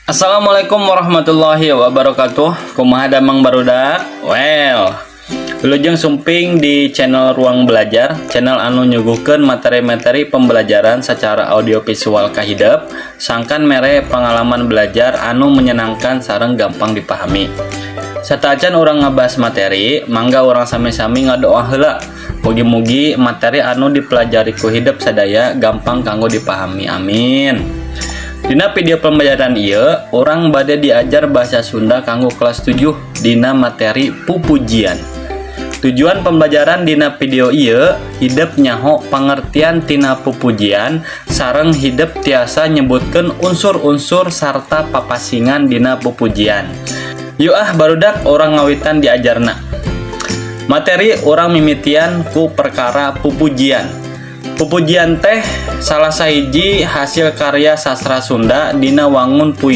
Assalamualaikum warahmatullahi wabarakatuh. Kumaha damang barudak? Wilujeng sumping di channel Ruang Belajar, channel anu nyuguhkeun materi-materi pembelajaran secara audiovisual ka hideup, sangkan mere pengalaman belajar anu menyenangkan sareng gampang dipahami. Satajan urang ngabahas materi, mangga urang sami-sami ngadoa heula. Mugi-mugi materi anu dipelajari ku hideup sadaya gampang kanggo dipahami. Amin. Dina video pembelajaran ieu, orang bade diajar bahasa Sunda kanggo kelas 7 dina materi pupujian. Tujuan pembelajaran dina video ieu hideup nyaho pangertian tina pupujian sareng hideup tiasa nyebutkeun unsur-unsur sarta papasingan dina pupujian. Yuk barudak orang ngawitan diajarna. Materi orang mimitian ku perkara pupujian. Pupujian teh salah sahiji hasil karya sastra Sunda dina wangun puisi